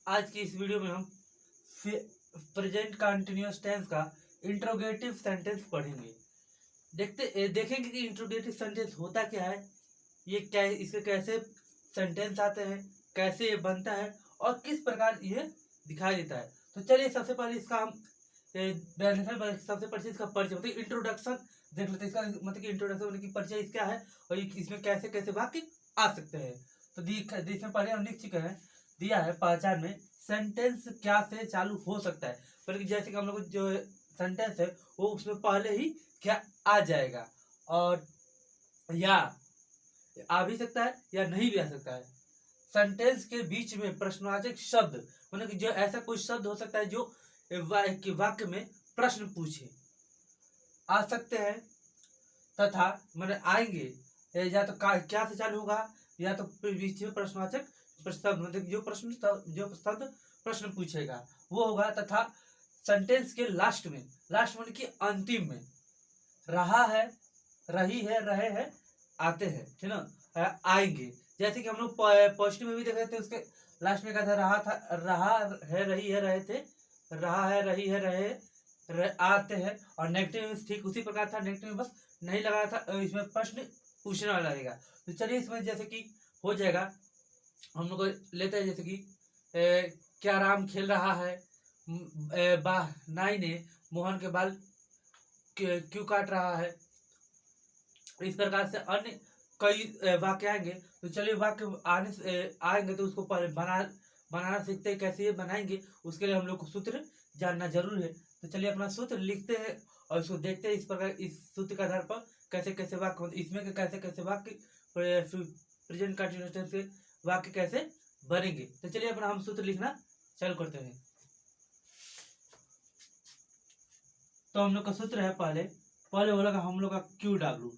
आज की इस वीडियो में हम प्रेजेंट कंटिन्यूअस टेंस का इंट्रोगेटिव सेंटेंस पढ़ेंगे। देखेंगे कि इंट्रोगेटिव सेंटेंस होता क्या है, ये क्या, इसके कैसे सेंटेंस आते हैं, कैसे ये बनता है और किस प्रकार ये दिखाई देता है। तो चलिए सबसे पहले इसका हम सबसे पहले इसका परिचय मतलब इंट्रोडक्शन देख लेते हैं। इसका मतलब कि इंट्रोडक्शन मतलब कि परिचय क्या है और इसमें कैसे कैसे वाक्य आ सकते हैं। तो इसमें पहले हम लिख चुके हैं, दिया है पहचान में सेंटेंस क्या से चालू हो सकता है। बल्कि जैसे कि हम लोग जो सेंटेंस है वो उसमें पहले ही क्या आ जाएगा और या आ भी सकता है या नहीं भी आ सकता है। सेंटेंस के बीच में प्रश्नवाचक शब्द मतलब कि जो ऐसा कोई शब्द हो सकता है जो वाक्य में प्रश्न पूछे, आ सकते हैं तथा मैंने आएंगे या तो क्या से चालू होगा या तो बीच में प्रश्नवाचक शब्द मतलब जो शब्द प्रश्न पूछेगा वो होगा, तथा सेंटेंस के लास्ट में मतलब कि अंतिम में रहा है, रही है, रहे हैं, आते हैं, ठीक ना, आएंगे। जैसे कि हम लोग पॉजिटिव में भी देख रहे थे, उसके लास्ट में क्या था, रहा है, रही है, रहे थे, रहा है, रही है, आते हैं। और नेगेटिव में ठीक उसी प्रकार था, नेगेटिव में बस नहीं लगाया था, इसमें प्रश्न पूछने वाला लगेगा। तो चलिए इसमें जैसे कि हो जाएगा, हम लोग लेते हैं जैसे कि क्या राम खेल रहा है, नाई ने मोहन के बाल क्यों काट रहा है। इस प्रकार से अन्य कई वाक्य आएंगे। तो चलिए वाक्य आएंगे तो उसको पहले बनाना सीखते हैं, कैसे ये बनाएंगे उसके लिए हम लोग को सूत्र जानना जरूरी है। तो चलिए अपना सूत्र लिखते हैं और इसको देखते हैं इस प्रकार इस सूत्र के आधार पर कैसे कैसे वाक्य इसमें कैसे कैसे वाक्य प्रेजेंट कंटिन्यूअस टेंस के वाक्य कैसे बनेंगे। तो चलिए अपना हम सूत्र लिखना चालू करते हैं। तो हम लोग का सूत्र है, पहले वो लगा हम लोग का क्यू डब्ल्यू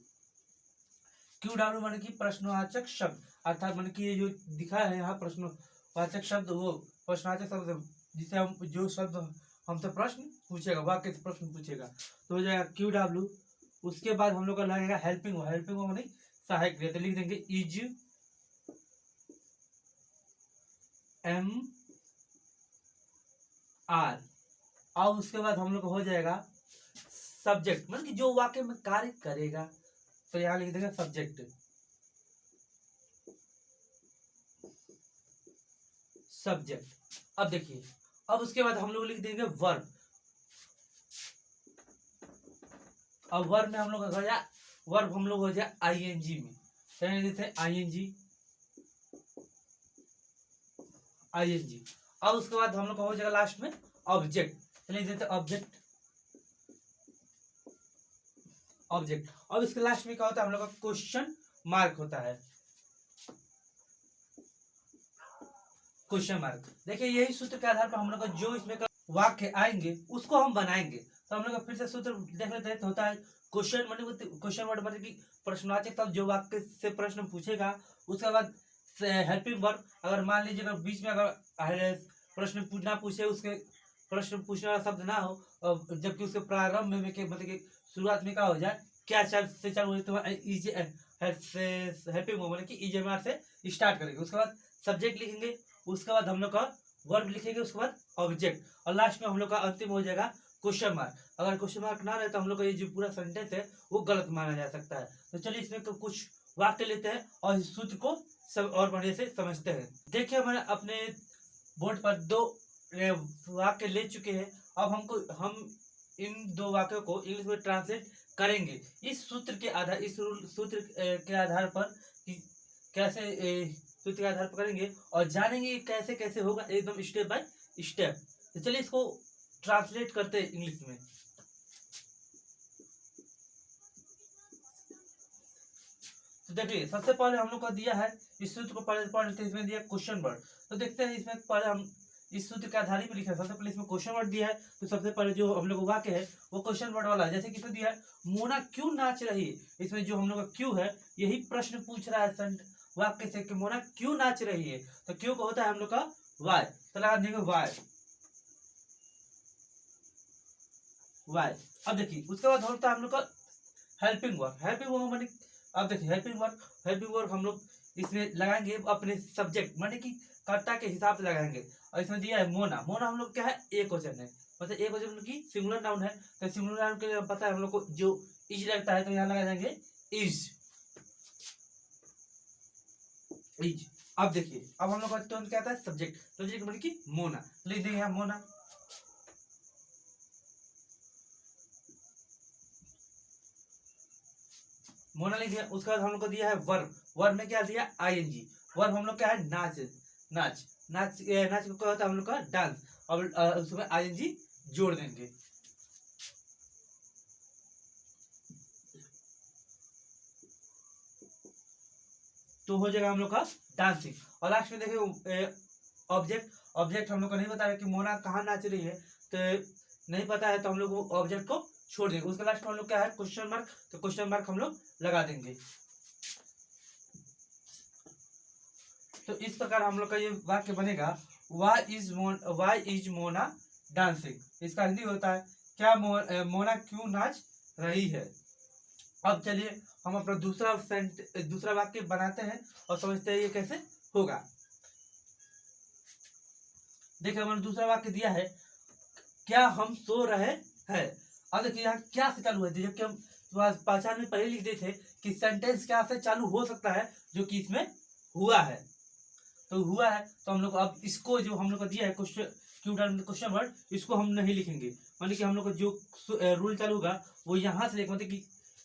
माने कि प्रश्नवाचक शब्द, अर्थात माने कि ये जो दिखा है यहाँ प्रश्नवाचक शब्द, वो प्रश्नवाचक शब्द जिसे हम जो शब्द हमसे प्रश्न पूछेगा, वाक्य से प्रश्न पूछेगा, तो हो जाएगा क्यू डब्ल्यू। उसके बाद हम लोग का लगेगा हेल्पिंग माने सहायक क्रिया, तो लिख देंगे इज एम आर। और उसके बाद हम लोग का हो जाएगा सब्जेक्ट मतलब कि जो वाक्य में कार्य करेगा, तो यहाँ लिख देंगे सब्जेक्ट। अब देखिए, अब उसके बाद हम लोग लिख देंगे वर्ब। अब वर्ब में हम लोग हो जाए, वर्ब हम लोग हो जाए आईएनजी में, देते आईएनजी। अब उसके बाद हम लोग का हो जाएगा लास्ट में ऑब्जेक्ट, लिख देते ऑब्जेक्ट। अब इसके लास्ट में क्या होता है, हम लोग का क्वेश्चन मार्क होता है, क्वेश्चन मार्क। देखिए यही सूत्र के आधार पर हम लोग का जो इसमें का वाक्य आएंगे उसको हम बनाएंगे। तो हम लोग का फिर से सूत्र देख लेते हैं, तो होता है क्वेश्चन वर्ड मतलब कि प्रश्नवाचक शब्द जो वाक्य से प्रश्न पूछेगा। उसके बाद हेल्पिंग वर्ब, अगर मान लीजिए अगर बीच में अगर प्रश्न ना पूछे, उसके प्रश्न पूछने वाला शब्द ना हो, जबकि उसके प्रारंभ में मतलब कि शुरुआत में क्या हो जाए, क्या से चालू हो, तो हेल्पिंग वर्ब मतलब कि ईजेएमआर से स्टार्ट करेंगे। उसके बाद सब्जेक्ट लिखेंगे, उसके बाद हम लोग का वर्ब लिखेंगे, उसके बाद ऑब्जेक्ट, और लास्ट में हम लोग का अंतिम हो जाएगा क्वेश्चन मार्क। अगर क्वेश्चन मार्क ना रहे तो हम लोग का ये जो पूरा सेंटेंस है वो गलत माना जा सकता है। तो चलिए इसमें तो कुछ वाक्य लेते हैं और इस सूत्र को सब और बढ़िया से समझते हैं। देखिए मैंने अपने बोर्ड पर 2 वाक्य ले चुके हैं। अब हम इन 2 वाक्यों को इंग्लिश में ट्रांसलेट करेंगे इस सूत्र के आधार के आधार पर कि कैसे सूत्र के आधार पर करेंगे और जानेंगे कैसे कैसे होगा एकदम स्टेप बाय स्टेप। तो चलिए इसको ट्रांसलेट करते हैं इंग्लिश में। तो देखिए सबसे पहले हम लोग को दिया है, इस सूत्र को पढ़ लेते हैं। इसमें दिया क्वेश्चन वर्ड, तो देखते हैं इसमें पहले हम इस सूत्र के आधार पर लिखा है। सबसे पहले इसमें क्वेश्चन वर्ड दिया है, तो सबसे पहले जो हम लोग वाक्य है वो क्वेश्चन वर्ड वाला है। जैसे कि इसमें दिया है मोना क्यों नाच रही है, इसमें जो हम लोग का क्यों है यही प्रश्न पूछ रहा है वाक्य से कि मोना क्यों नाच रही है। तो क्यों का होता है हम लोग का वाई, तो लगा देंगे वाई। अब देखिए उसके बाद होता है हम लोग का हेल्पिंग वर्क। अब देखिए हेल्पिंग वर्क हम लोग इसमें लगाएंगे अपने सब्जेक्ट माने कि कर्ता के हिसाब से लगाएंगे। और इसमें दिया है मोना, मोना हम लोग क्या है एक क्वेश्चन है, मतलब एक क्वेश्चन की सिंगुलर नाउन है, तो सिंगुलर नाउन के लिए पता है हम लोग को जो इज लगता है, तो यहाँ लगा देंगे इज, इज। अब देखिए अब हम लोग का टर्न क्या आता है सब्जेक्ट, सब्जेक्ट मतलब कि मोना, लिख देंगे यहाँ मोना। मोना लिख दिया। उसके बाद हम लोग को दिया है वर्ब, वर्ब में क्या दिया आईएनजी, वर्ब हम लोग क्या है नाच, नाच, नाच, नाच को क्या होता है हम लोग का डांस, और उसमें आईएनजी जोड़ देंगे। तो हो जाएगा हम लोग का डांसिंग। और लास्ट में देखिए ऑब्जेक्ट, ऑब्जेक्ट हम लोग को नहीं बता रहे कि मोना कहाँ नाच रही है, तो नहीं पता है तो हम लोग ऑब्जेक्ट को छोड़ देंगे। उसके लास्ट में हम लोग क्या है क्वेश्चन मार्क, तो क्वेश्चन मार्क हम लोग लगा देंगे। तो इस प्रकार हम लोग का ये वाक्य बनेगा, वाई इज मोना डांसिंग। इसका हिंदी होता है क्या मोना क्यों नाच रही है। अब चलिए हम अपना दूसरा वाक्य बनाते हैं और समझते हैं ये कैसे होगा। देखिए हमने दूसरा वाक्य दिया है, क्या हम सो रहे हैं। अब देखिए यहाँ क्या से चालू है, जबकि हम पहचान में पहले लिख देते थे कि सेंटेंस क्या से चालू हो सकता है, जो कि इसमें हुआ है, तो हुआ है, तो हम लोग अब इसको जो हम लोग को दिया है क्वेश्चन वर्ड, इसको हम नहीं लिखेंगे। मानिए कि हम लोग को जो रूल चालू होगा वो यहाँ से मतलब कि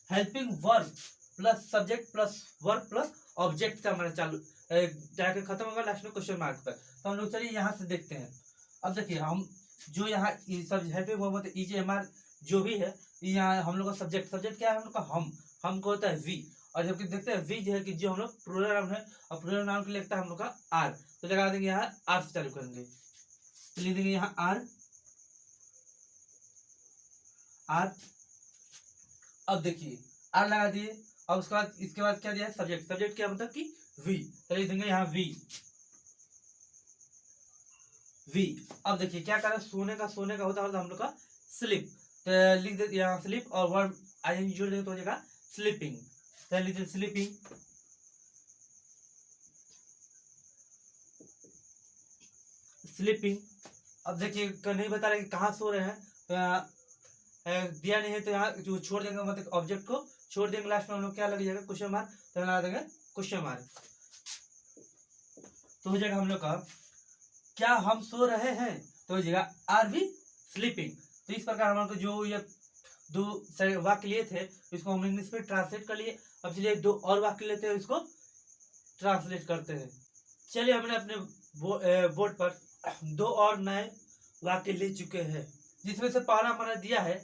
helping verb plus subject plus verb plus object का हमारा चालू जाकर खत्म होगा लास्ट में क्वेश्चन मार्क पर। तो हम लोग चलिए यहाँ से देखते हैं। अब देखिए हम जो यहाँ सब हेल्पिंग वर्ब होते इज एम आर जो भी है, यहाँ हम लोग का सब्जेक्ट, सब्जेक्ट क्या है हम लोग का हमको होता है वी, और जबकि देखते हैं वी जो है कि जो हम लोग प्लूरल नाउन है, और प्लूरल नाउन के लिए लगता है हम लोग का आर, तो लगा देंगे यहाँ आर से चालू करेंगे, तो लिख देंगे यहाँ आर, आर। अब देखिए आर लगा दिए। अब उसके बाद इसके बाद क्या दिया है सब्जेक्ट, सब्जेक्ट क्या मतलब कि वी, तो लिख देंगे यहाँ वी, वी। अब देखिए क्या कर रहे हैं, सोने का होता है हम लोग का स्लिप, तो लिख देते यहाँ स्लिप और वर्ब आईएनजी जोड़ देंगे तो हो जाएगा स्लीपिंग, तो लिख देते स्लीपिंग, स्लीपिंग। अब देखिए नहीं बता रहे कि कहाँ सो रहे हैं, तो यहाँ दिया नहीं है, तो यहाँ जो छोड़ देंगे मतलब ऑब्जेक्ट को छोड़ देंगे, लास्ट में हम लोग क्या लग जाएगा क्वेश्चन मार्क, तो लगा देंगे क्वेश्चन मार्क, तो हो जाएगा हम लोग का क्या हम सो रहे हैं, तो हो जाएगा आर वी स्लीपिंग। तो इस प्रकार हम लोग जो ये दो वाक्य लिए थे इसको हम इंग्लिश में ट्रांसलेट कर लिए। अब चलिए दो और वाक्य लेते हैं, इसको ट्रांसलेट करते हैं। चलिए हमने अपने बोर्ड पर दो और नए वाक्य ले चुके हैं, जिसमें से पहला हमारा दिया है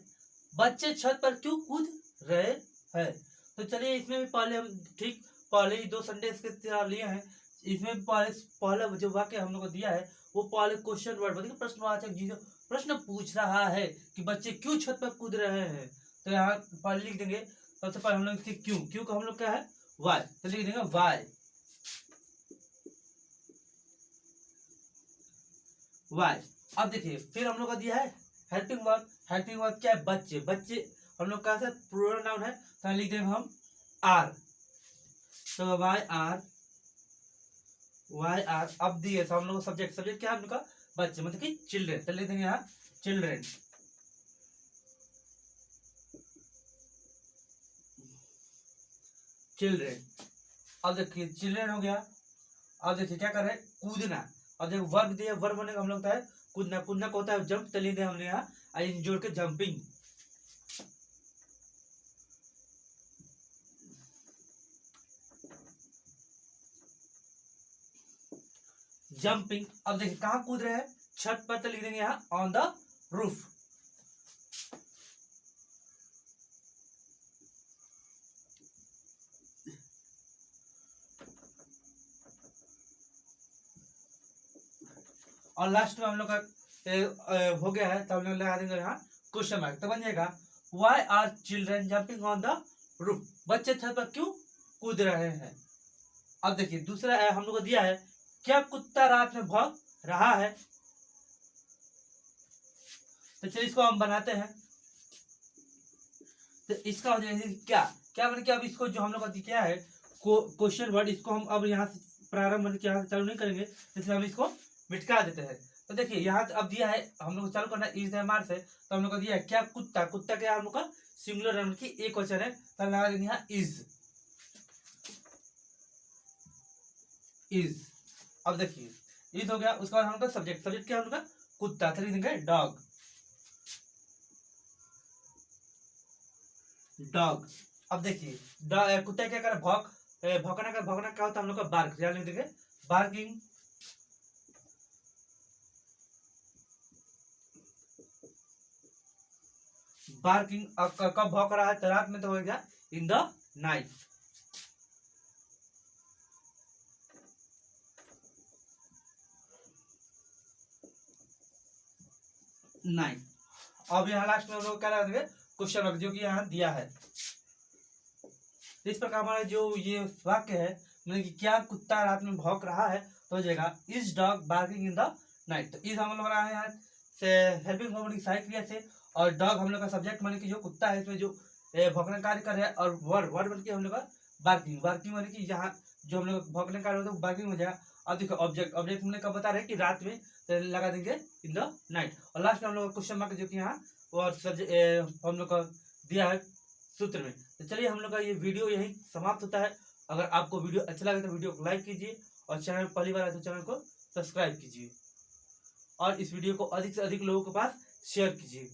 बच्चे छत पर क्यों कूद रहे हैं। तो चलिए इसमें भी पहले हम ठीक पहले ही दो सेंटेंस के तरह लिए हैं। इसमें पहला जो वाक्य हम लोग को दिया है वो पहले क्वेश्चन वर्ड मतलब प्रश्नवाचक जी जो प्रश्न पूछ रहा है कि बच्चे क्यों छत पर कूद रहे हैं, तो यहाँ पहले लिख देंगे सबसे पहले हम लोग क्यों, क्यों का हम लोग क्या है वाई, तो लिख देंगे वाई, वाई। अब देखिए फिर हम लोग का दिया है हेल्पिंग वर्ब, हेल्पिंग वर्ब क्या है बच्चे, बच्चे हम लोग का प्लूरल नाउन है, तो लिख देंगे हम आर, तो वाई आर, वाई आर। अब दिए तो हम लोग सब्जेक्ट, सब्जेक्ट क्या है हम लोग का बच्चे मतलब कि चिल्ड्रेन, तो लिख देंगे यहाँ चिल्ड्रेन, चिल्ड्रेन। अब देखिए चिल्ड्रेन हो गया। अब देखिए क्या कर रहे हैं कूदना। अब देखो वर्ब दिया, वर्ब होने का हम लोग होता है कूदना, कूदना को होता है जंप, तो लिख दिया हमने यहाँ आई जोड़ के जंपिंग, जंपिंग। अब देखिए कहाँ कूद रहे हैं छत पर, तो लिख देंगे यहाँ ऑन द रूफ, और लास्ट में हम लोग का हो गया है, तो हम लोग लगा देंगे यहाँ क्वेश्चन मार्क, तो बन जाएगा why are children jumping on the roof, बच्चे छत पर क्यों कूद रहे हैं। अब देखिए दूसरा है हम लोग को दिया है क्या कुत्ता रात में भौंक रहा है, तो चलिए इसको हम बनाते हैं। तो इसका हो जाएगा क्या क्या बन के, अब इसको जो हम लोग का क्या है क्वेश्चन वर्ड, इसको हम अब यहाँ से प्रारंभ मतलब यहाँ से चालू नहीं करेंगे, इसलिए हम इसको मिटका देते हैं। तो देखिए यहाँ अब दिया है हम लोग को चालू करना इज एम आर से, तो हम लोग को दिया है क्या, कुत्ता। कुत्ता क्या हम लोग का सिंगुलर मतलब की एक वचन है, तो लगा देंगे यहाँ इज। अब देखिए इज हो गया, उसके बाद हम लोग सब्जेक्ट, सब्जेक्ट क्या हम लोग का कुत्ता, तो लिख देंगे डॉग। डॉग। अब देखिए कुत्ता क्या कर भौंक, भौंकना का, भौंकना क्या होता है हम लोग का बार्क, क्या लिख देंगे बार्किंग। बार्किंग कब भौंक रहा है, तो रात में, तो हो गया इन द नाइट। नाइट। अब यहाँ लास्ट में हम लोग क्या लगा देंगे क्वेश्चन मार्क, जो कि यहाँ दिया है। इस प्रकार हमारा जो ये वाक्य है, मतलब कि क्या कुत्ता रात में भौंक रहा है, तो हो जाएगा is dog barking in the night. तो इज हम लोग रहा है यहाँ से हेल्पिंग फॉर्म की सहायक क्रिया से, और डॉग हम लोग का सब्जेक्ट माने कि जो कुत्ता है इसमें जो भौंकने कार्य कर रहा है, और वर्ड वर्ड बन के हम लोग का बार्किंग। बार्किंग माने कि यहाँ जो हम लोग भौंकने कार्य होता है बार्किंग हो जाएगा। अब देखो ऑब्जेक्ट, ऑब्जेक्ट हमने कब बता रहे हैं कि रात में, तो लगा देंगे इन द नाइट। और लास्ट में हम लोग क्वेश्चन मार्क जो कि यहाँ और हम लोग का दिया है सूत्र में। तो चलिए हम लोग का ये वीडियो यही समाप्त होता है। अगर आपको वीडियो अच्छा लगे तो वीडियो को लाइक कीजिए, और चैनल पहली बार आए तो चैनल को सब्सक्राइब कीजिए, और इस वीडियो को अधिक से अधिक लोगों के पास शेयर कीजिए।